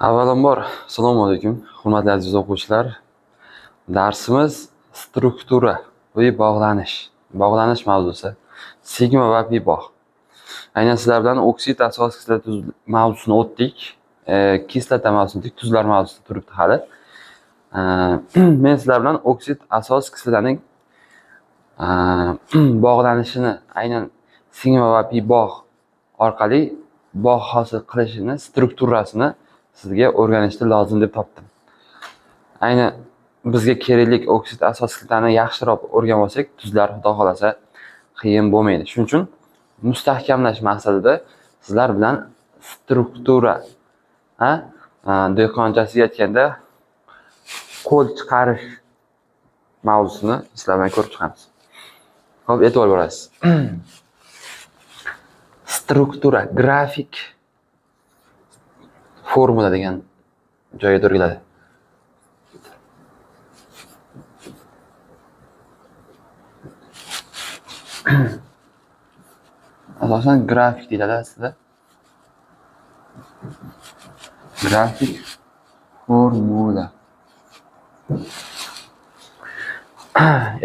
Avvalambor, assalomu alaykum, hurmatli aziz o'quvchilar. Darsimiz struktura va bog'lanish mavzusi. Sigma va pi bog'. Aynan sizlar bilan oksid asos kislota tuz mavzusini o'tdik. Kislota mavzusini o'tdik, tuzlar mavzusi turibdi hali. Men sizlar bilan oksid asos kislotaning bog'lanishini, aynan sigma va pi bog' orqali bog' hosil qilishini, strukturasini sizga o'rganishni lozim deb topdim. Ayni bizga kerakli oksid asos kislotani yaxshiroq o'rganib olsak, tuzlar xudo xolasa qiyin bo'lmaydi. Shuning uchun mustahkamlash maqsadida sizlar bilan struktura, dehqonchasiga aytganda qo'l chiqarish mavzusini sizlar bilan ko'rib chiqamiz. Xo'p, e'tibor berasiz. Struktura, grafik formula degan joyga to'g'ri asosan grafik deyiladi aslida. Grafik formula.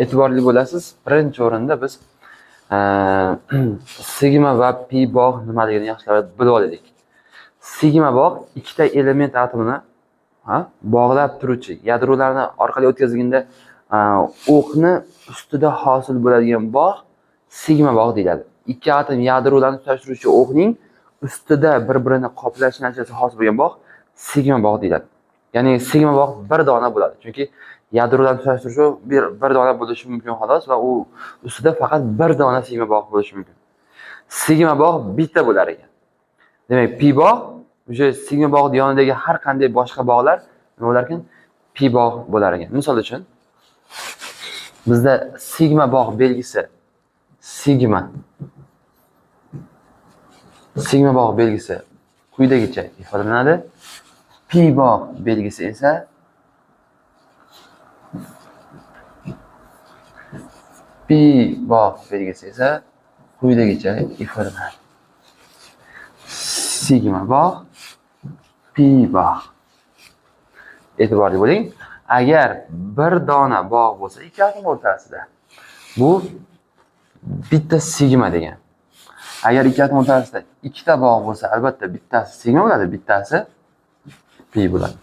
E'tiborli bo'lasiz. Birinchi o'rinda biz sigma va pi bog' nimaligini yaxshilab bilib olaylik. Sigma bog' ikkita element atomini bog'lab turuvchi yadrolarni orqali o'tkazganda o'qni ustida hosil bo'ladigan bog' sigma bog' deyiladi. Ikki atom yadrolarni tutashtiruvchi o'qning ustida bir-birini qoplash natijasida hosil bo'lgan bog' sigma bog' deyiladi. Ya'ni sigma bog' bir dona bo'ladi. Chunki yadrolarni tutashtiruvchi bir dona bo'lishi mumkin xolos va u ustida faqat bir dona sigma bog' bo'lishi mumkin. Sigma bog' bitta bo'lar ekan. Demak, pi bog' o'sha sigma bog' yonidagi har qanday boshqa bog'lar nima bo'lar ekan? Pi bog' bo'lar ekan. Misol uchun bizda sigma bog' belgisi sigma bog' belgisi quyidagicha ifodalanadi. Pi bog' belgisi esa quyidagicha ifodalanadi. Sigma bog', pi bog'. E'tiborli bo'ling. Agar bir dona bog' bo'lsa, ikki atom o'rtasida, bu bitta sigma degan. Agar ikki atom o'rtasida ikkita bog' bo'lsa, albatta bittasi sigma bo'ladi, bittasi pi bo'ladi.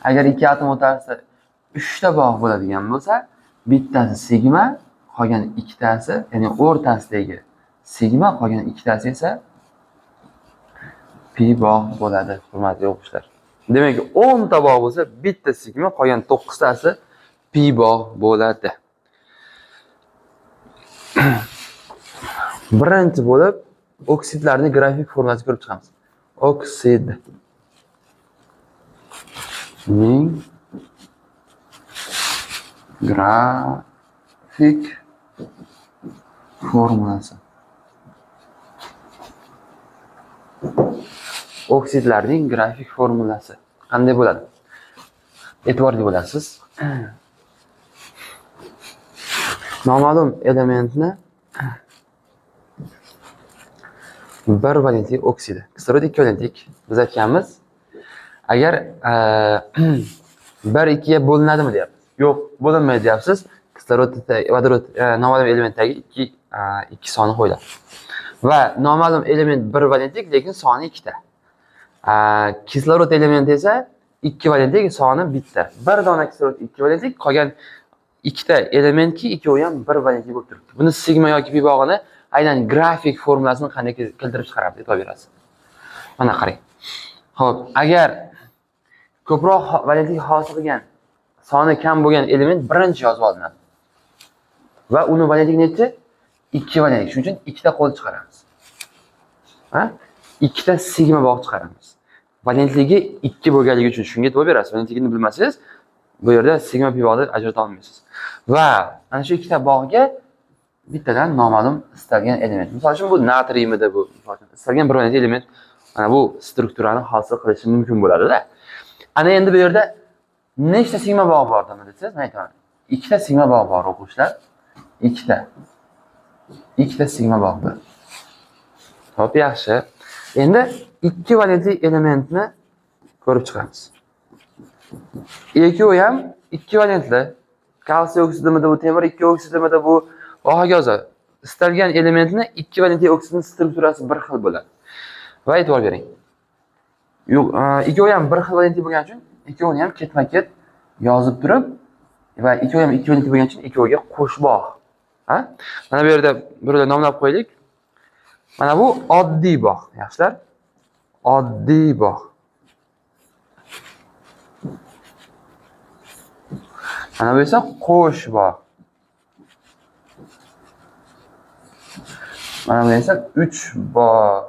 Agar ikki atom o'rtasida uchta bog' bo'ladigan bo'lsa, bittasi sigma, qolgan ikkitasi, ya'ni o'rtasidagi sigma, qolgan ikkitasi esa pi bog' bo'ladi, hurmatli o'quvchilar. Demak, 10 ta bog' bo'lsa, bitta sigma, qolgan 9 tasi pi bog' bo'ladi. Birinchi bo'lib oksidlarning grafik formulasini ko'rib chiqamiz. Oksidning grafik formulasi. Oksidlarning grafik formulasi qanday bo'ladi? E'tiborli bo'lasiz. Noma'lum elementni bir valentli oksidi. Kislorod ikki valentlik. Biz aytganmiz, agar 1-2 ga bo'linadimi deyapmiz. Yo'q, bo'linmaydi deyapsiz. Kislorod, vodorod noma'lum elementdagi ikki soni qo'yiladi. Va noma'lum element bir valentlik, lekin soni ikkita. Kislorod elementi esa 2 valentlik, soni bitta. Bir dona kislorod 2 valentlik, qolgan ikkita elementki ikkovi ham bir valentlik bo'lib turibdi. Buni sigma yoki pi bog'ini aynan grafik formulasini qanday keltirib chiqaramiz deb berasiz. Mana qarang. Xo'p, agar ko'proq valentlik hosil qilgan, soni kam bo'lgan element birinchi yozib olinadi. Va uni valentlik nechi? 2 valentlik. Shuning uchun ikkita qo'l chiqaramiz. Ikkita sigma bog' chiqaramiz. Valentligi 2 bo'lganligi uchun shunga e'tibor berasiz. Valentligini bilmasangiz, bu yerda sigma pi bog'ni ajrata olmaysiz. Va ana shu ikkita bog'ga bittadan noma'lum istalgan element. Misol uchun bu natriymida, bu istalgan bir valentli element mana bu strukturani hosil qilishi mumkin bo'ladi-da. Ana endi bu yerda nechta sigma bog' bor desangiz, men aytaman. Ikkita sigma bog' bor o'quvchilar. Ikkita sigma bog' bor. Xo'p, yaxshi. Endi ikki valentli elementni ko'rib chiqamiz. Ikkovi ham ekvivalentli. Kalsiy oksidimida bu temir, ikki oksidimida bu hokazo. Istalgan elementni ekvivalentli oksidning strukturasi bir xil bo'ladi. Va e'tibor bering. Yo'q, ikkovi ham bir xil valentli bo'lgani uchun ikkovini ham ketma-ket yozib turib va ikkovi ham ekvivalentli bo'lgani uchun ikkoviga qo'shboq. Ha? Mana bu yerda birolar nomlab qo'ydik. Mana bu oddiy bog', yaxshilar. Oddiy bog'. Mana bu esa qo'sh bog'. Mana bu esa 3 bog'.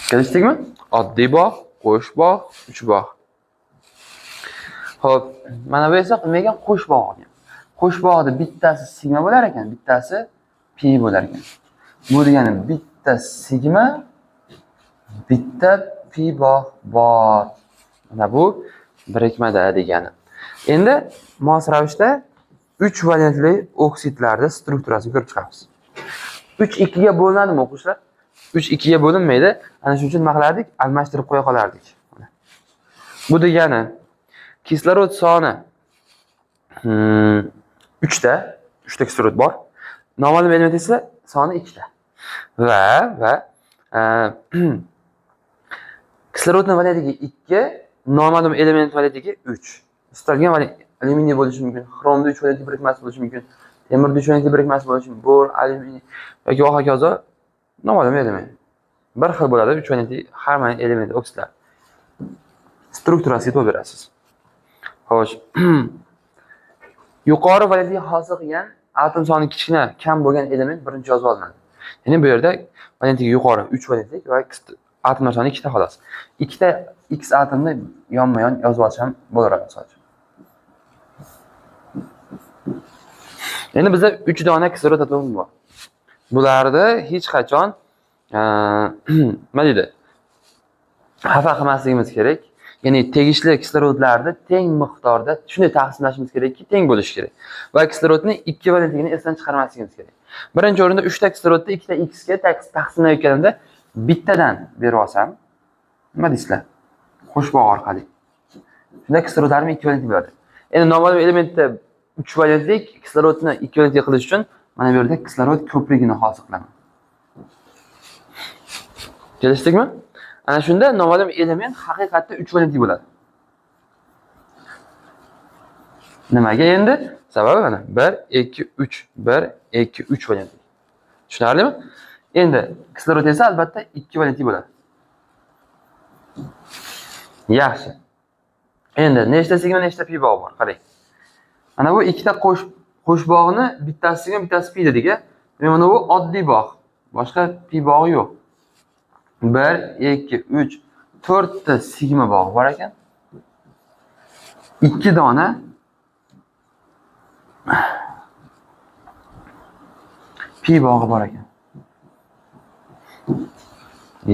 Kelishdikmi? Oddiy bog', qo'sh bog', 3 bog'. Xo'p, mana bu esa nimaga qo'sh bog' olgan? Qo'sh bog'da bittasi sigma bo'lar ekan, bittasi pi bo'lar ekan. Bu degani bitta sigma, bitta pi bog' bor. Mana bu birikmada degani. Endi mos ravishda 3 valentli oksidlarda strukturasini ko'rib chiqamiz. 3 2 ga bo'linadimi o'quvchilar? 3 2 ga bo'linmaydi. Ana shuning uchun nima qilardik? Almashtirib qo'ya qolardik. Bu degani kislorod soni 3 ta kislorod bor. Noma'lum element esa soni 2 ta. Va kislorodning valentligi 2, noma'lum element valentligi 3. Istalgan alyuminiy bo'lishi mumkin, xromda 3 valentli birikmasi bo'lishi mumkin, temirda 3 valentli birikmasi bo'lishi mumkin, bor, alyuminiy yoki hokazo noma'lum element. Bir xil bo'ladi 3 valentli har bir element oksidlar. Strukturasiga to'g'ri berasiz. Xo'sh. Yuqori valentli hosil qilgan atom soni kichkina, kam bo'lgan element birinchi yozib olinadi. Ya'ni bu yerda valentligi yuqori 3 valentlik va atomlar soni 2 ta xolos. 2 ta X atomni yonma-yon yozib olsam bo'laveradi sadcha. Endi bizda 3 dona kislorod atomi bor. Bularda hech qachon nima deydi? Xafa qilmasligimiz kerak. Ya'ni tegishli kislorodlarni teng miqdorda shunday taqsimlashimiz kerakki, teng bo'lishi kerak. Va kislorodning ekvivalentligini esdan chiqarmasligimiz kerak. Birinchi o'rinda 3 ta kislorodni 2 ta X ga taqsimlayotganimda bittadan berib olsam, nima deysizlar? Qo'shboq orqali. Shunda kislorodlarni ekvivalentli bo'ladi. Endi noma'lum elementda 3 valentlik kislorodni ekvivalentli qilish uchun mana bu yerda kislorod ko'prigini hosil qilaman. Kelishdikmi? Ana shunda noma'lum element haqiqatda 3 valentli bo'ladi. Nimaga endi? Sababi mana 1 2 3 1 2 3 valentli. Tushunarlimi? Endi kislorod esa albatta 2 valentli bo'ladi. Yaxshi. Endi nechta sigma, nechta pi bog' bor? Qarang. Mana bu ikkita qo'sh bog'ni bittasi sigma, bittasi pi dedik-a. Mana bu oddiy bog'. Boshqa pi bog'i yo'q. 1 2 3 4 ta sigma bog'i bor ekan. 2 dona pi bog'i bor ekan.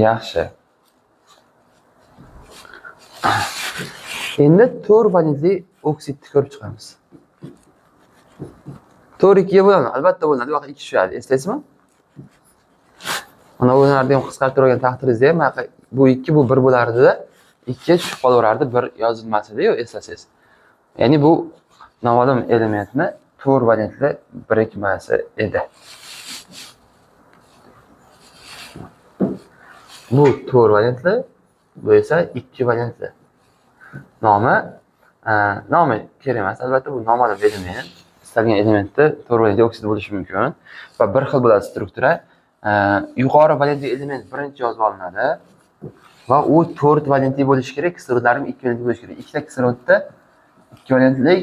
Yaxshi. Endi 4 valentli oksidni ko'rib chiqamiz. 4 2 ga bo'ladi, albatta bo'ladi. Vaqt 2 tushadi. Eslaysizmi? Mana bu narda ham qisqartirib turgan taqdiringizda ham bu 2 bu 1 bo'lardi-da, 2 ga tushib qolaverardi, 1 yozilmasdi-yu, eslasangiz. Ya'ni bu noma'lum elementni 4 valentli birikmasi edi. Bu 4 valentli, bu esa 2 valentli. Nomi kerak emas, albatta bu noma'lum element. Istalgan elementda 4 valentli oksid bo'lishi mumkin va bir xil bo'ladi struktura. Yuqori valentli element birinchi yozib olinadi va u 4 valentli bo'lishi kerak, kislorodlarim 2 valentli bo'lishi kerak. Ikkita kislorodda 2 valentlik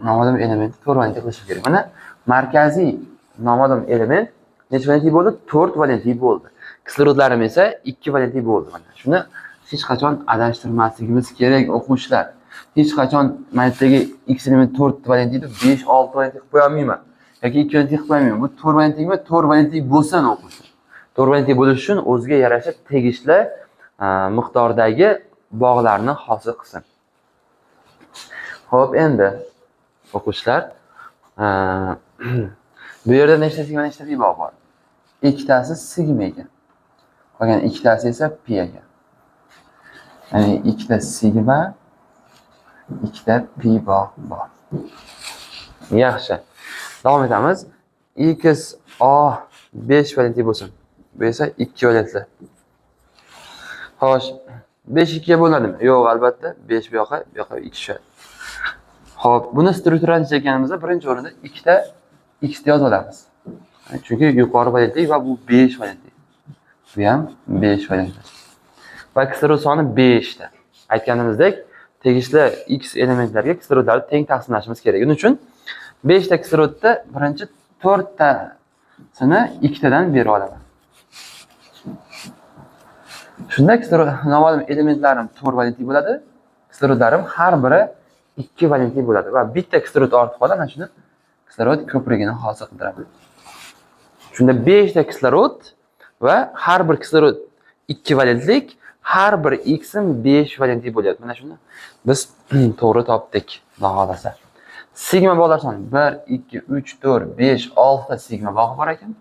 noma'lum elementni 4 valentli qilish kerak. Mana markaziy noma'lum element necha valentli bo'ldi? 4 valentli bo'ldi. Kislorodlarim esa 2 valentli bo'ldi. Mana shuni hech qachon adashtirmasligimiz kerak o'quvchilar. Hech qachon maytdagi X element 4 valentli deb 5 6 valentli qilib qo'ya olmayman. Yoki 2 valentli qilib qo'ymayman. Bu 4 valentlikmi? 4 valentli bo'lsin o'quvchi. 4 valentli bo'lish uchun o'ziga yarasha tegishli miqdordagi bog'larni hosil qilsin. Xo'p, endi o'quvchilar, bu yerda nechta sigma, nechta pi bog' bor? Ikkitasi sigma ekan. Qolgan ikkitasi esa pi ekan. Ya'ni ikkita sigma, ikkita pi bor. Yaxshi. Davom etamiz. X A 5 valentli bo'lsin. Bu esa 2 valentli. Xo'sh, 5 2 ga bo'ladimi? Yo'q, albatta. 5 bu yoqqa 2 tushadi. Xo'p, buni strukturani chekkanimizda birinchi o'rinda ikkita x yozib olamiz. Chunki yuqori valentli va bu 5 valentli. Bu ham 5 valentli. Va kislorod soni 5 ta. Aytganimizdek, tegishli x elementlarga kislorodlarni teng taqsimlashimiz kerak. Buning uchun 5 ta kislorodda birinchi 4 tasini ikkitadan bera olaman. Shunda noma'lum elementlarim 4 valentli bo'ladi. Kislorodlarim har biri 2 valentli bo'ladi va bitta kislorod ortib qoladi. Mana shuni kislorod ko'prigini hosil qildiraman. Shunda 5 ta kislorod va har bir kislorod 2 valentlik, har bir x'im 5 valentli bo'lyapti. Mana shuni biz to'g'ri topdik, xohlasa. Sigma bog'lar soni 1 2 3 4 5 6 ta sigma bog'i bor ekan.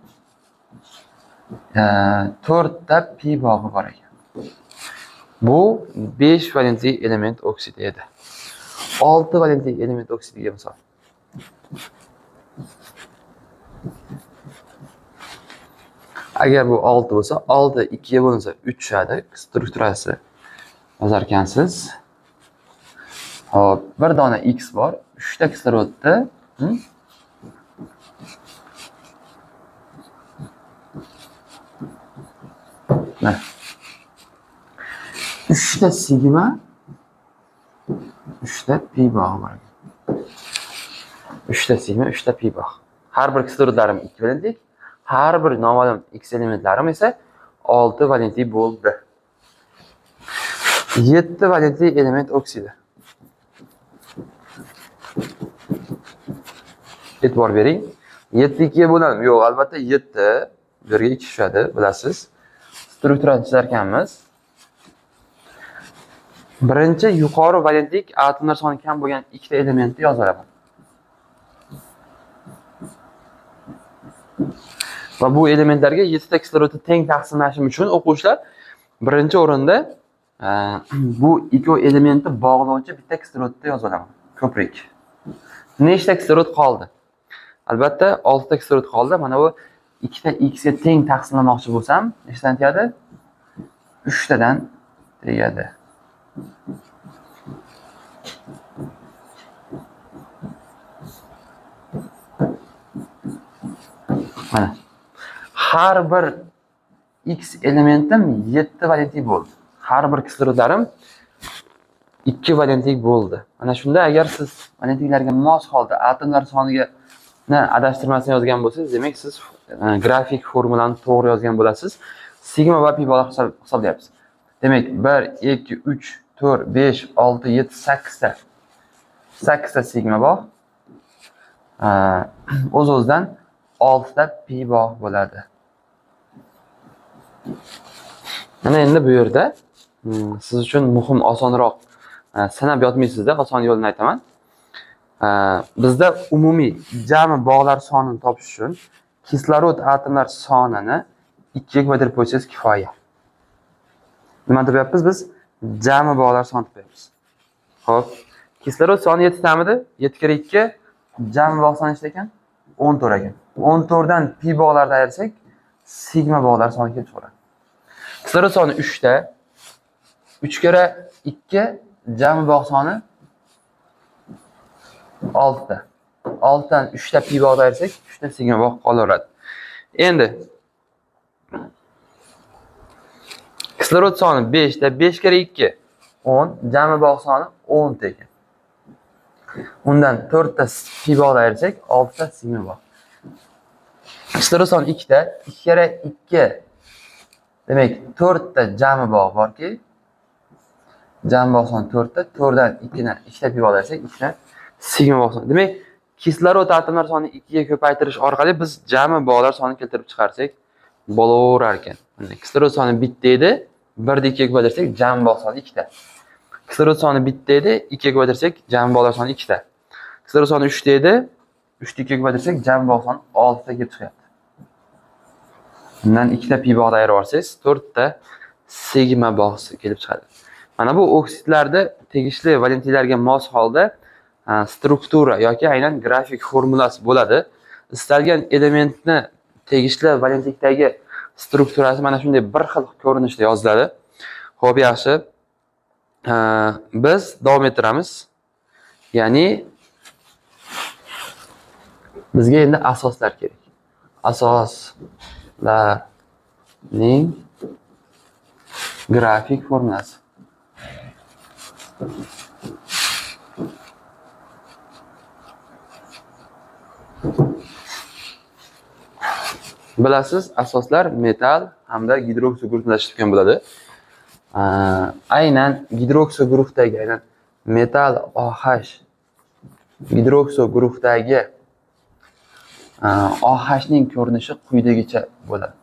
4 ta pi bog'i bor ekan. Bu 5 valentli element oksidi edi. 6 valentli element oksidiga misol. Agar bu 6 bo'lsa, 6 2 ga bo'linsa 3 tushadi. Strukturasi yozar ekansiz. Hop, bir dona x bor. 3 ta kislorodda Mana 3 ta sigma, 3 ta pi bog'i bor. 3 ta sigma, 3 ta pi bog'. Har bir kislorodlarim 2 valentlik, har bir noma'lum x elementlarim esa 6 valentli bo'ldi. 7 valentli element oksidi. E'tibor bering. 7 2 ga bo'ladimi? Yo'q, albatta 7 1 ga 2 tushadi, bilasiz. Strukturani chizar ekanmiz. Birinchi yuqori valentlik atomlar soni kam bo'lgan ikkita elementni yozib olaman. Va bu elementlarga 7 ta kislorodni teng taqsimlashim uchun o'quvchilar birinchi o'rinda bu ikki elementni bog'lovchi bitta kislorodni yozib olaman. Ko'prik. Nechta kislorod qoldi? Albatta 6 ta kislorod qoldi. Mana bu ikkita x ga teng taqsimlamoqchi bo'lsam, nechtadan tegadi? 3 tadan tegadi. Mana. Har bir x elementim 7 valentli bo'ldi. Har bir kislorodlarim 2 valentlik bo'ldi. Mana shunda agar siz valentliklarga mos holda atomlar soniga adashtirmasdan yozgan bo'lsangiz, demak siz grafik formulani to'g'ri yozgan bo'lasiz. Sigma va pi bog'lar hisoblayapsiz. Demak 1 2 3 4 5 6 7 8 ta. 8 ta sigma bog'. O'z-o'zidan 6 ta pi bog' bo'ladi. Mana endi bu yerda siz uchun muhim, osonroq sanab yotmaysizda, oson yo'lini aytaman. Bizda umumiy jami bog'lar sonini topish uchun kislorod atomlar sonini 2 ga ko'tarib qo'ysangiz kifoya. Nima deyapmiz biz? Jami bog'lar sonini topamiz. Xo'p, kislorod soni 7 tamidi? 7 kira 2 jami bog' soni nechta ekan? 14 ekan. 14 dan pi bog'larni ayirsak, sigma bog'lar soni kelib chiqadi. Kislorod soni 3 ta. 3 kira 2 jami bog' soni 6 ta. 6 dan 3 ta pi bog'ni ayirsak, 3 ta sigma bog' qolaveradi. Endi kislorod soni 5 ta, 5 kira 2 10, jami bog' soni 10 ta ekan. Undan 4 ta pi bog'ni ayirsak, 6 ta sigma bog'. Kislorod soni 2 ta, 2 kira 2 demak 4 ta jami bog' borki, jami bog' soni 4 ta, 4 dan 2 dan 2 ta pi bog'ni ayirsak, 2 ta sigma bog' soni. Demak, kislorod atomlar sonini 2 ga ko'paytirish orqali biz jami bog'lar sonini keltirib chiqarsak bo'laverar ekan. Kislorod soni bitta edi, 1 dan 2 ga ko'paytirsak jami bog' soni 2 ta. Kislorod soni bitta edi, 2 ga ko'paytirsak jami bog'lar soni 2 ta. Kislorod soni 3 ta edi, 3 dan 2 ga ko'paytirsak jami bog' soni 6 ta kelib chiqyapti. Bundan 2 ta pi bog'ni ayirib olsangiz, 4 ta sigma bog' kelib chiqadi. Mana bu oksidlarda tegishli valentiylarga mos holda struktura yoki aynan grafik formulasi bo'ladi. Istalgan elementni tegishli valentlikdagi strukturasi mana shunday bir xil ko'rinishda yoziladi. Xo'p, yaxshi. Biz davom ettiramiz. Ya'ni bizga endi asoslar kerak. Asoslarning grafik formulasi. Bilasiz, asoslar metal hamda gidroksil guruhdan tashkil bo'ladi. Aynan gidroksil guruhdagi aynan metal OH gidroksil guruhdagi OH ning ko'rinishi quyidagicha bo'ladi.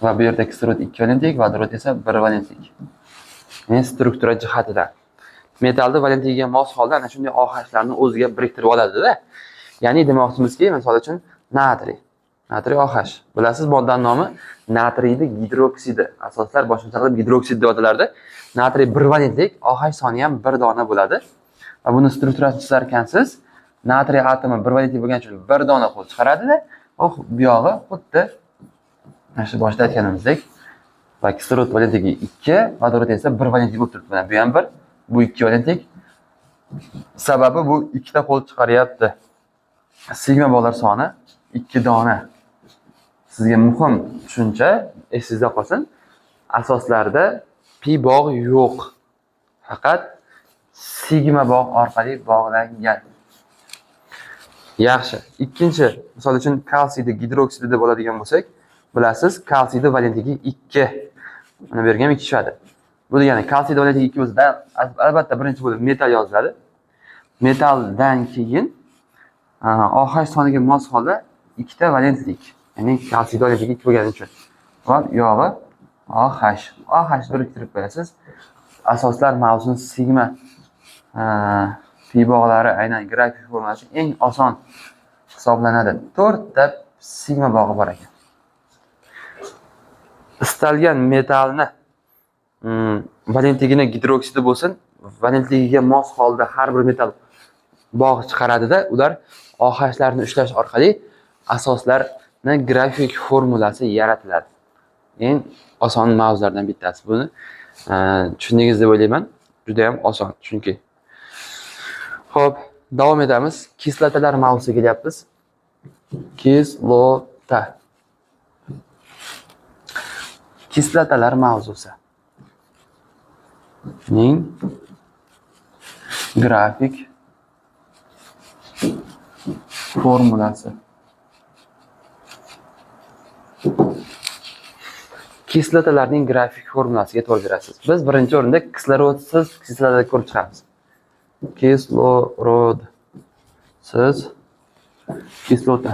Va bu yerda kislorod 2 valentlik, vodorod esa 1 valentlik. Men struktura jihatidan metalni valentligiga mos holda ana shunday OH-larni o'ziga biriktirib oladi-da. Ya'ni demoqchimizki, misol uchun natriy OH. Bilasiz, moddaning nomi natriyni gidroksidi. Asoslar boshqacha qilib gidroksid deb atalardi. Natriy 1 valentlik, OH soni ham 1 dona bo'ladi. Va buni strukturasini chizar ekansiz, natriy atomi 1 valentlik bo'lgani uchun 1 dona qo'l chiqaradi-da. Bu yog'i xuddi mana shu boshda aytganimizdek, va kislorod valentligi 2, vodorod esa 1 valentlik bo'lib turibdi. Mana bu ham 1, bu 2 valentlik. Sababi bu ikkita qo'l chiqaryapti. Sigma bog'lar soni 2 dona. Sizga muhim tushuncha esingizda qolsin. Asoslarda pi bog' yo'q. Faqat sigma bog' orqali bog'langan. Yaxshi. Ikkinchi, misol uchun kalsiyni gidroksidi deb oladigan bo'lsak, bilasiz, kalsiyni valentligi 2. Mana bu yerga ham 2 tushadi. Bu degani kalsiyni valentligi 2 bo'lsa, albatta birinchi bo'lib metal yoziladi. Metaldan keyin OH soniga mos holda 2 ta valentlik. Ya'ni kalsiy valentligi 2 bo'lgani uchun. Va yog'i OH biriktirib qo'yasiz. Asoslar mavzuni sigma pi bog'lari aynan grafik formulasi eng oson hisoblanadi. 4 ta sigma bog'i bor ekan. Istalgan metalni valentligini gidroksidi bo'lsin, valentligiga mos holda har bir metal bog' chiqaradi-da, ular OH-larni ushlash orqali asoslarni grafik formulasi yaratiladi. Eng oson mavzulardan bittasi. Buni tushundingiz deb o'ylayman. Juda ham oson, chunki. Xo'p, davom etamiz. Kislotalar mavzusiga kelyapmiz. Kislotalar mavzusi. Ning grafik formulasi. Kislotalarning grafik formulasiga to'g'ri berasiz. Biz birinchi o'rinda kislorodsiz kislotalarni ko'rib chiqamiz. Kislorodsiz kislota.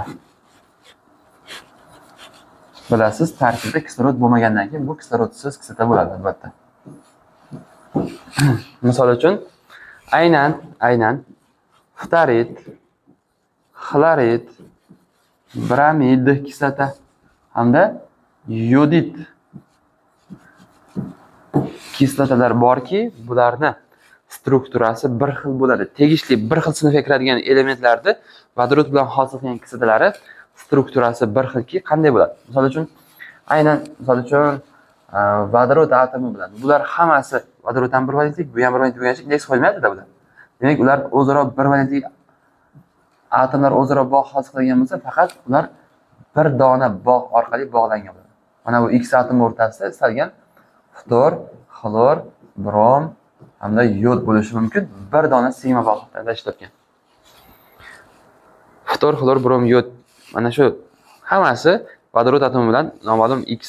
Bilasiz, tarkibida kislorod bo'lmagandan keyin bu kislorodsiz kislota bo'ladi albatta. Misol uchun aynan ftarid, xlorid, bramid kislota hamda yodid kislotalar borki, bularni strukturasi bir xil bo'ladi. Tegishli bir xil sinfga kiradigan elementlarni vodorod bilan hosil qilgan kislotalari strukturasi bir xilki, qanday bo'ladi? Misol uchun vodorod atomi bilan bular hammasi vodorod ham 1 valentlik, bu ham 1 valentlik bo'lgani uchun indeks qo'yilmaydi-da bular. Demak, ular o'zaro 1 valentlik atomlar o'zaro bog' hosil qilgan bo'lsa, faqat ular bir dona bog' orqali bog'langan bo'ladi. Mana bu X atom o'rtasida istalgan ftor, xlor, brom hamda yod bo'lishi mumkin. Bir dona sigma bog'dan tashlangan. Ftor, xlor, brom, yod mana shu hammasi vodorod atomi bilan noma'lum X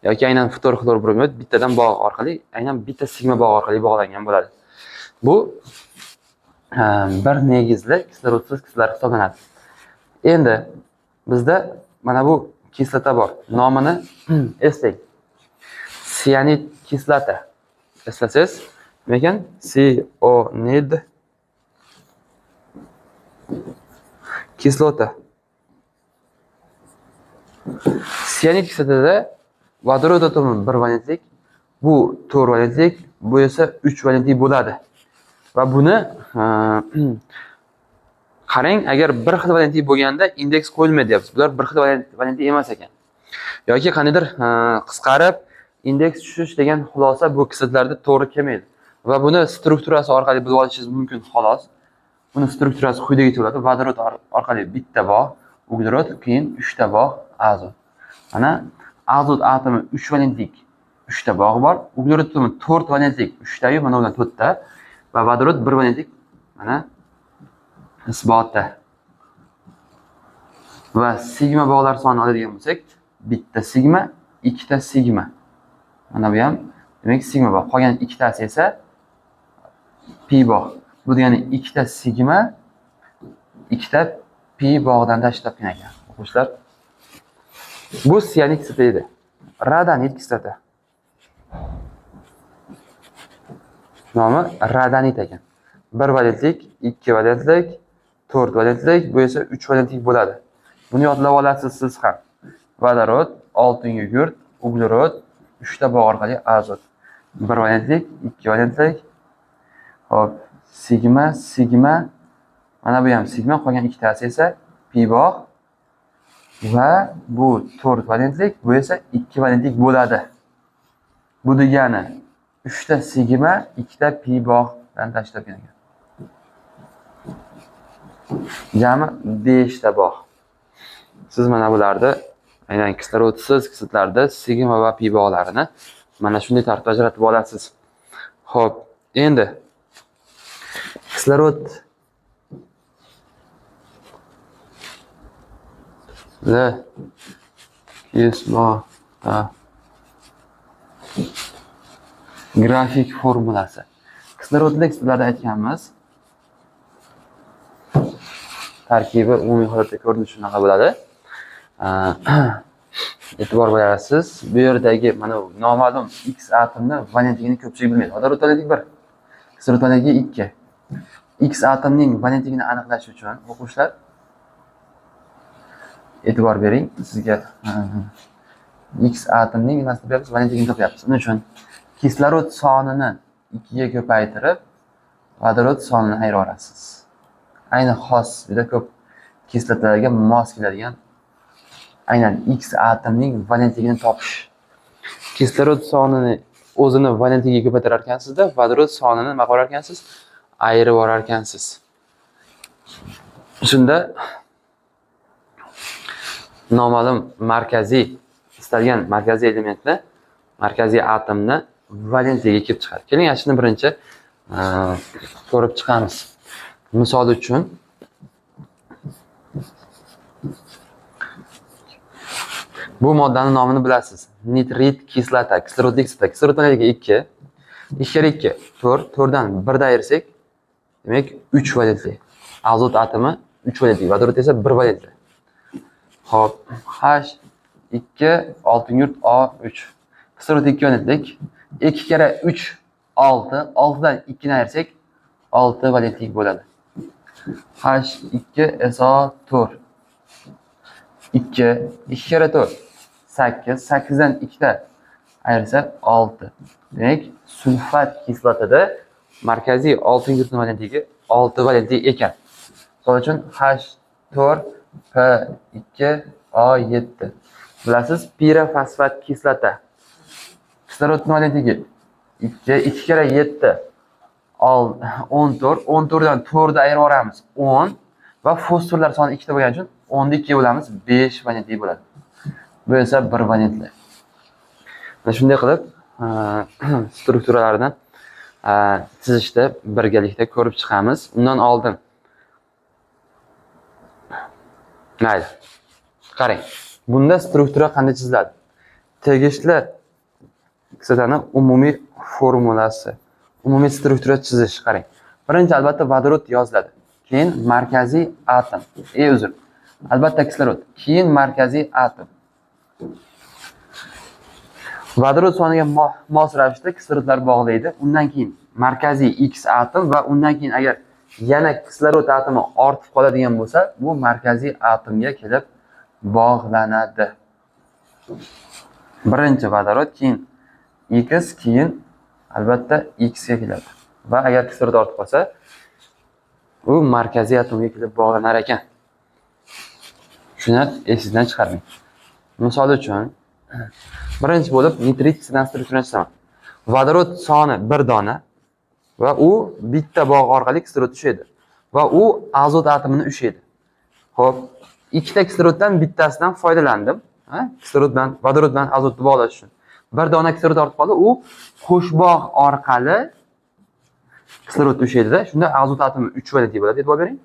yoki aynan ftor, xlor, brom, yod bittadan bog' orqali, aynan bitta sigma bog' orqali bog'langan bo'ladi. Bu bir negizli kislorodsiz kislotalar hisoblanadi. Endi bizda mana bu kislota bor. Nomini eslang. Sianid kislota. Eslasangiz, nima ekan? Sionid kislota. Sianid kislotada vodorod atomi 1 valentlik, Bu 4 valentlik, bu esa 3 valentlik bo'ladi. Va buni qarang, agar bir xil valentlik bo'lganda indeks qo'yilmaydi deyapsiz. Bular bir xil valentlik emas ekan. Yoki qaniydir qisqarib indeks tushish degan xulosa bu kislotlarda to'g'ri kelmaydi. Va buni strukturasi orqali bilib olishingiz mumkin xolos. Buni strukturasi quyidagicha bo'ladi. Vodorod orqali bitta bog', uglerod, keyin 3 ta bog' azot. Mana azot atomi 3 valentlik 3 ta bog'i bor. Uglerod atomi 4 valentlik 3 ta, mana ular 4 ta va vodorod 1 valentlik mana isbotda. Va sigma bog'lar sonini oladigan bo'lsak, bitta sigma, ikkita sigma. Mana bu ham demak sigma bog'. Qolgan ikkitasi esa pi bog'. Bu degani ikkita sigma, ikkita pi bog'dan tashkil topgan ekan. O'quvchilar, bu siyanik kislota edi. Radanit kislota. Nomi radanit ekan. 1 valentlik, 2 valentlik, 4 valentlik, bu esa 3 valentlik bo'ladi. Buni yodlab olasiz siz ham. Vodorod, oltin yogurt, uglerod, 3 ta bog' orqali azot. 1 valentlik, 2 valentlik. Hop, sigma, sigma. Mana bu ham sigma, qolgan ikkitasi esa pi bog' va bu 4 valentlik, bu esa 2 valentlik bo'ladi. Bu degani 3 ta sigma, 2 ta pi bog'dan tashkil topgan ekan. Jami 5 ta bog'. Siz mana bularni, aynan kislorodsiz kislotlarda sigma va pi bog'larini mana shunday tartibda ajratib olasiz. Xo'p, endi kislorod kislota grafik formulasi. Kislorodli kislotalarda aytganmiz. Tarkibi umumiy holatda ko'rinishi shunaqa bo'ladi. E'tibor berasiz. Bu yerdagi mana noma'lum X atomni valentligini ko'pchilik bilmaydi. Vodorod valentligi 1, kislorod valentligi 2. X atomning valentligini aniqlash uchun o'quvchilar e'tibor bering. Sizga X atomning nimasini topyapmiz, valentligini topyapmiz. Uning uchun kislorod sonini 2 ga ko'paytirib, vodorod sonini ayirasiz. Ayni xos juda ko'p kislotalarga mos keladigan aynan X atomning valentligini topish. Kislorod sonini o'zini valentligiga ko'paytirar ekansizda, vodorod sonini nima qilar ekansiz? Ayirib orar ekansiz. Shunda noma'lum markaziy istalgan markaziy elementni, markaziy atomni valentligiga kelib chiqadi. Keling, shuni birinchi ko'rib chiqamiz. Misol uchun bu moddaning nomini bilasiz. Nitrit kislota, kislorodli kislota. Kislorod valentligi 2, 2 kere 2, 4, 4dan 1 ayirsak, demak 3 valentli. Azot atomi 3 valentli, vodorod esa 1 valentli. Hop, H2 oltin yurt O3. Kislorod 2 valentlik. 2 kere 3 6, 6dan 2 ni ayirsak 6 valentlik bo'ladi. H2SO4. 2, 2 kere 4 8, 8dan 2 ta ayirsak 6. Demak, sulfat kislotada markaziy oltin yurt valentligi 6 valentli ekan. Misol uchun H4P2O7. Bilasiz, pirofosfat kislota. Kislorod valentligi 2, 2 kere 7 14, 14dan 4 ni ayirib yuboramiz 10 va fosforlar soni 2 ta bo'lgani uchun 10 ni 2 ga bo'lamiz 5 valentli bo'ladi. Bu esa 1 valentli. Mana shunday qilib strukturalarni chizishda birgalikda ko'rib chiqamiz. Undan oldin mayli. Qarang. Bunda struktura qanday chiziladi? Tegishli kislotaning umumiy formulasi. Umumiy struktura chizish, qarang. Birinchi albatta vodorod yoziladi. Keyin markaziy atom. Uzr. Albatta kislorod. Keyin markaziy atom. Vodorod soniga mos ravishda kislorodlar bog'laydi. Undan keyin markaziy X atom va undan keyin agar yana kislorod atomi ortib qoladigan bo'lsa, bu markaziy atomga kelib bog'lanadi. Birinchi vodorod, keyin X keyin albatta X ga keladi. Va agar kislorod ortib qolsa, u markaziy atomga kelib bog'lanar ekan. Shuni esingizdan chiqarmang. Misol uchun, birinchi bo'lib nitrit kislorod strukturani chizaman. Vodorod soni 1 dona va u bitta bog' orqali kislorod tushadi va u azot atomini ushlaydi. Xo'p, ikkita kisloroddan bittasidan foydalandim. Kislorod bilan vodorod bilan azotni bog'lash uchun. 1 dona kislorod ortib qoldi, u qo'sh bog' orqali kislorod ushlaydi-da, shunda azot atomi 3 valentli bo'ladi, e'tibor bering.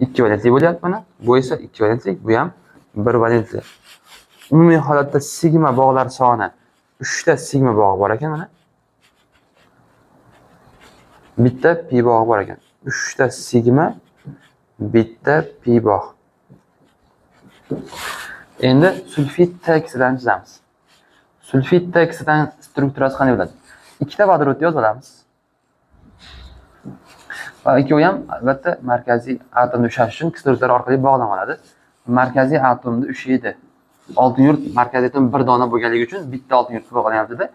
2 valentli bo'lyapti mana. Bu esa 2 valentli, bu ham 1 valentli. Umumiy holatda sigma bog'lar soni 3 ta sigma bog'i bor ekan mana. Bitta pi bog'i bor ekan. 3 ta sigma, bitta pi bog'. Endi sulfid T-kislorani chizamiz. Sulfid T-kislorani strukturasi qanday bo'ladi? Ikkita vodorodni yozib olamiz. Va ikkovi ham albatta markaziy atomni ushlash uchun kislorodlar orqali bog'lanadi. Markaziy atomni ushlaydi. Oltin yurt markaziy atom 1 dona bo'lganligi uchun bitta oltin yurt bog'lanyapti-da.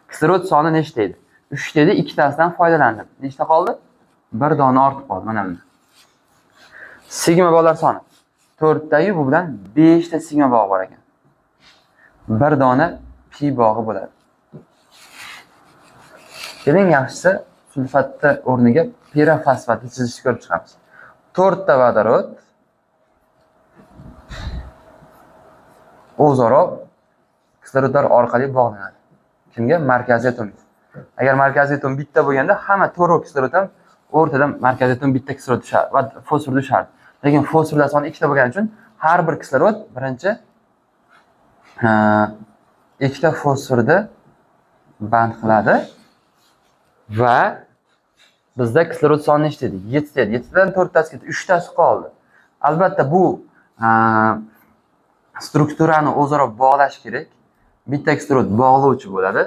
Kislorod soni nechta edi? 3 ta edi, ikkitasidan foydalandim. Nechta qoldi? 1 dona ortib qoldi mana bunda. Sigma bog'lar soni 4 ta, bu bilan 5 ta sigma bog' bor ekan. 1 dona pi bog'i bo'ladi. Keling, yaxshisi sulfatni o'rniga pirofosfatni chizishni ko'rib chiqamiz. 4 ta vodorod o'zaro kislorodlar orqali bog'lanadi. Kimga? Markaziy atomga. Agar markaziy atom bitta bo'lganda, hamma 4 kislorod ham o'rtadan markaziy atom bitta kislorod tushadi va fosfor tushadi. Lekin fosforlar soni 2 ta bo'lgani uchun har bir kislorod birinchi ikkita fosforni band qiladi va bizda kislorod soni nechta edi? 7 ta edi. 7 tadan 4 tasi ketdi, 3 tasi qoldi. Albatta bu strukturani o'zaro bog'lash kerak. Bitta kislorod bog'lovchi bo'ladi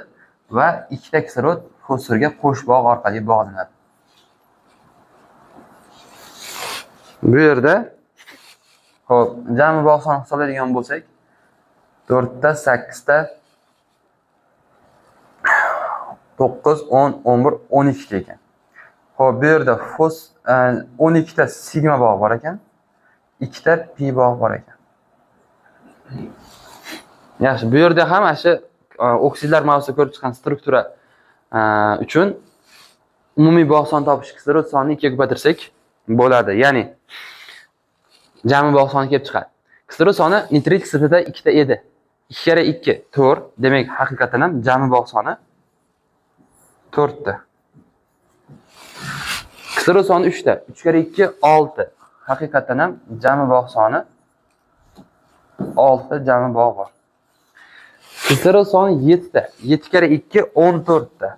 va ikkita kislorod fosforga qo'sh bog' orqali bog'lanadi. Bu yerda xo'p, jami bog' sonini hisoblaydigan bo'lsak, 4 ta, 8 ta, 9, 10, 11, 12 ta ekan. Xo'p, bu yerda 12 ta sigma bog' bor ekan, 2 ta pi bog' bor ekan. Yaxshi, bu yerda ham shu oksidlar mavzusida ko'rib chiqqan struktura uchun umumiy bog' soni topish kislorod sonini 2 ga ko'paytirsak bo'ladi. Ya'ni jami bog' soni kelib chiqadi. Kislorod soni nitrit kislorodida 2 ta edi. 2 kere 2 4. Demak, haqiqatan ham jami bog' soni 4 ta. Kislorod soni 3 ta. 3 kere 2 6. Haqiqatan ham jami bog' soni 6 ta jami bog' bor. Kislorod soni 7 ta. 7 kere 2 14 ta.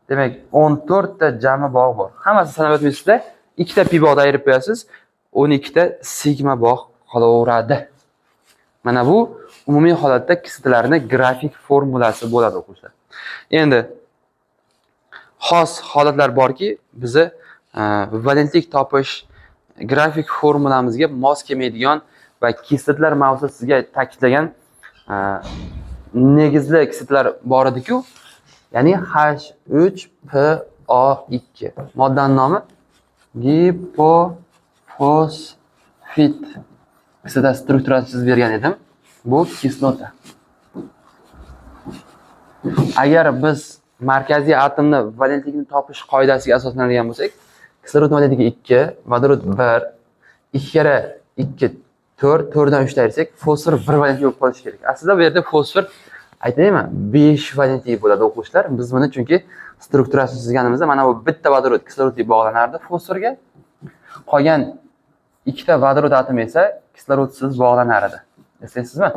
Demak, 14 ta jami bog' bor. Hammasi sanab o'tmaysizda, 2 ta pi bog'da ayirib qo'yasiz, 12 ta sigma bog' qolaveradi. Mana bu umumiy holatda kislorodlarning grafik formulasi bo'ladi o'quvchilar. Endi xos holatlar borki, bizni valentlik topish grafik formulamizga mos kelmaydigan va kislotlar mavzusida sizga ta'kidlagan negizli kislotlar bor edi-ku, ya'ni H3PO2. Moddaning nomi gipofosfit. Kislota strukturasini chizib bergan edim. Bu kislota. Agar biz markaziy atomni valentlikni topish qoidasiga asoslanadigan bo'lsak, kislorod valentligi 2, vodorod 1, 2 kere 2 4, 4 dan 3 ta ayirsak, fosfor 1 valentli bo'lib qolishi kerak. Aslida bu yerda fosfor aytaymi, 5 valentli bo'ladi o'quvchilar. Biz buni chunki strukturasini chizganimizda mana bu bitta vodorod kislorodga bog'lanardi fosforga. Qolgan ikkita vodorod atomi esa kislorodsiz bog'lanar edi. Eslaysizmi?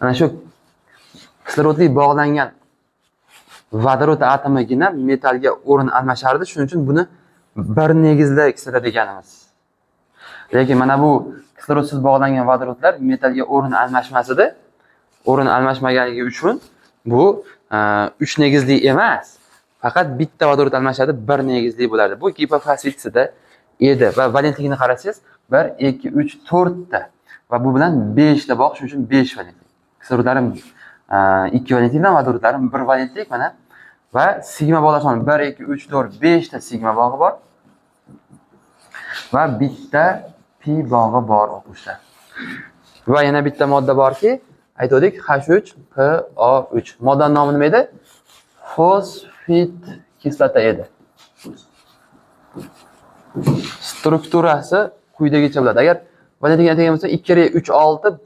Ana shu kislorodli bog'langan vodorod atomigina metallga o'rin almashardi. Shuning uchun buni bir negizli kislota deganimiz. Lekin mana bu kislorodsiz bog'langan vodorodlar metallga o'rin almashmasida, o'rin almashmaganligi uchun bu 3 negizli emas. Faqat bitta vodorod almashadi, 1 negizli bo'lardi. Bu gipofosfitida edi va valentligini qarasangiz 1, 2, 3, 4 ta va bu bilan 5 ta bog', shuning uchun 5 valentli. Kislorodlarim ikki valentlikdan vodorodlari bir valentlik mana va sigma bog'lar soni 1 2 3 4 5 ta sigma bog'i bor va bitta pi bog'i bor o'quvchilar. Va yana bitta modda borki, aytdik H3PO3. Moddaning nomi nima edi? Fosfit kislota edi. Strukturasi quyidagicha bo'ladi. Agar valentlikni aytgan bo'lsa 2 kere 3 6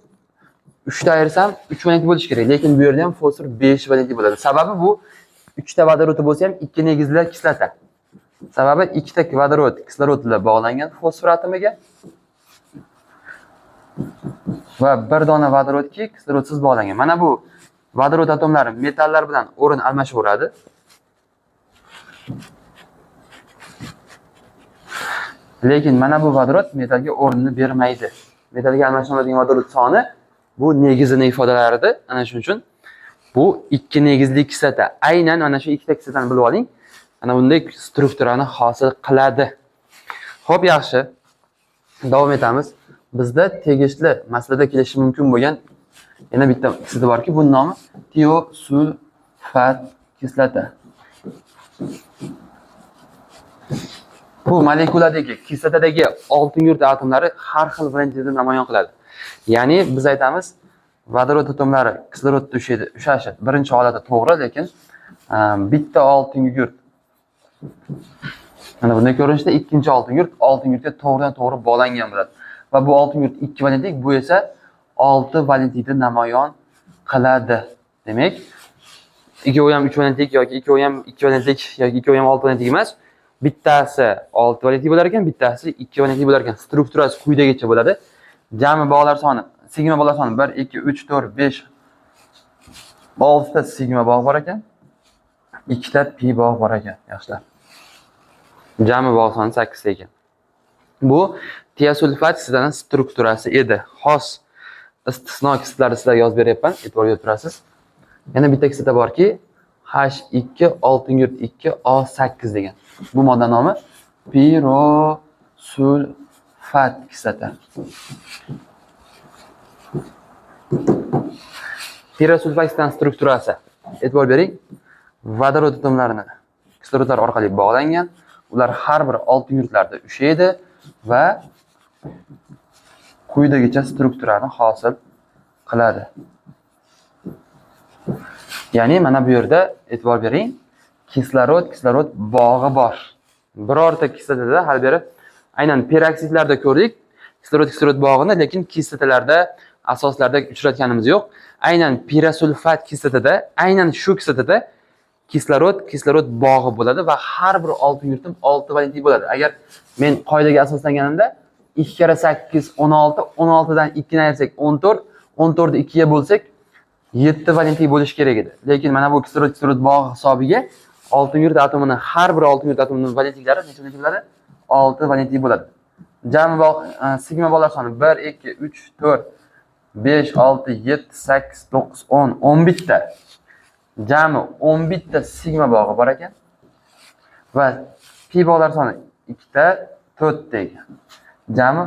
3 ta ayirsam 3 valentlik bo'lishi kerak, lekin bu yerda ham fosfor 5 valentlik bo'ladi. Sababi bu 3 ta vodorod bo'lsa ham 2 negizli kislota. Sababi 2 ta vodorod kislorod bilan bog'langan fosfor atomiga va bir dona vodorodki kislorodsiz bog'langan. Mana bu vodorod atomlari metallar bilan o'rin almashaveradi. Lekin mana bu vodorod metalga o'rinni bermaydi. Metalga almashinadigan vodorod soni bu negizini ifodalarida. Ana shuning uchun bu 2 negizli kislota. Aynan ana shu ikkita kislotani bilib oling. Ana bunday strukturani hosil qiladi. Xo'p, yaxshi. Davom etamiz. Bizda tegishli masalada kelishi mumkin bo'lgan yana bitta kislota borki, buning nomi tiosulfat kislota. Bu molekuladagi kislotadagi oltin yurt atomlari har xil valentlikda namoyon qiladi. Ya'ni biz aytamiz, vodorod atomlari kislorodda ushashadi. Birinchi holatda to'g'ri, lekin bitta oltin yurt mana bunday ko'rinishda ikkinchi oltin yurtga to'g'ridan-to'g'ri bog'langan bo'ladi. Va bu oltin yurt 2 valentlik, bu esa 6 valentlikda namoyon qiladi. Demak, ikkovi ham 3 valentlik yoki ikkovi ham 2 valentlik yoki ikkovi ham 6 valentlik emas. Bittasi 6 valentlik bo'lar ekan, bittasi 2 valentlik bo'lar ekan. Strukturasi quyidagicha bo'ladi. Jami bog'lar soni, sigma bog'lar soni 1 2 3 4 5 6 ta sigma bog' bor ekan. 2 ta pi bog' bor ekan, yoshlar. Jami bog' soni 8 ta ekan. Bu tiosulfat kislotaning strukturasi edi. Xos istisno kislotalarni sizlarga yozib beryapman, e'tibor berib turasiz. Yana bitta kislota borki, H2 oltin yurt 2 O8 degan. Bu modda nomi pirosulfat kislota. Pirosulfat kislotaning strukturasi. E'tibor bering. Vodorod atomlarini kislorodlar orqali bog'langan. Ular har bir oltin yurtlarda ushaydi va quyidagicha strukturani hosil qiladi. Ya'ni mana bu yerda e'tibor bering, kislorod bog'i bor. Birorta kislotada hali beri aynan peroksidlarda ko'rdik kislorod bog'ini, lekin kislotalarda asoslarda uchratganimiz yo'q. Aynan pirosulfat kislotada, aynan shu kislotada kislorod bog'i bo'ladi va har bir oltin yurtim 6 valentlik bo'ladi. Agar men qoidaga asoslanganimda 2 kere 8 16, 16 dan 2 ni ayirsak 14, 14 ni 2 ga bo'lsak 7 valentlik bo'lishi kerak edi. Lekin mana bu kislorod bog'i hisobiga oltin yurt atomining har bir oltin yurt atomining valentliklari necha valentliklari? 6 valentlik bo'ladi. Jami sigma bog'lar soni 1 2 3 4 5 6 7 8 9 10 11 ta. Jami 11 ta sigma bog'i bor ekan. Va pi bog'lar soni 2 ta, 4 ta ekan. Jami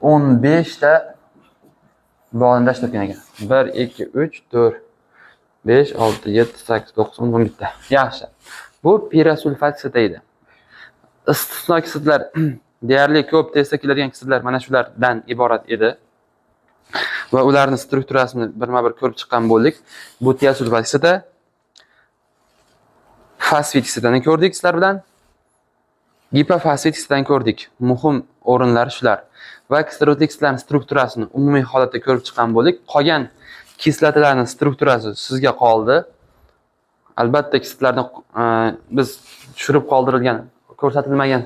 15 ta bog'ni tashlagan ekan. 1 2 3 4 5 6 7 8 9 10 11 ta. Yaxshi. Bu pirosulfat kislota edi. Istisno kislotalar deyarli ko'p testda keladigan kislotalar mana shulardan iborat edi. Va ularning strukturasini birma-bir ko'rib chiqqan bo'ldik. Bu tiosulfat kislota, fosfit kislotani ko'rdik sizlar bilan. Gipofosfit kislotani ko'rdik. Muhim o'rinlari shular. Va kislorodli kislotalarning strukturasini umumiy holatda ko'rib chiqqan bo'ldik. Qolgan kislotalarning strukturasi sizga qoldi. Albatta kislotalarni biz tushirib qoldirilgan, ko'rsatilmagan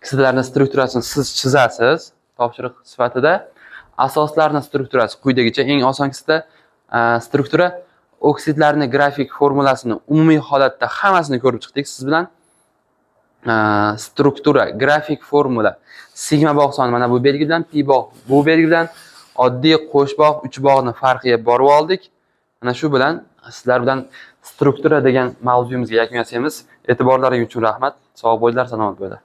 kislotalarning strukturasini siz chizasiz topshiriq sifatida. Asoslarning strukturasi quyidagicha. Eng oson kislota struktura, oksidlarning grafik formulasini umumiy holatda hammasini ko'rib chiqdik siz bilan. Struktura, grafik formula, sigma bog' soni mana bu belgi bilan, pi bog' bu belgi bilan, oddiy qo'sh bog' 3 bog'ni farqiga borib oldik. Mana shu bilan sizlar bilan struktura degan mavzuyimizga yakun yasaymiz. E'tiborlaringiz uchun rahmat. Sog' bo'linglar, salomat bo'linglar.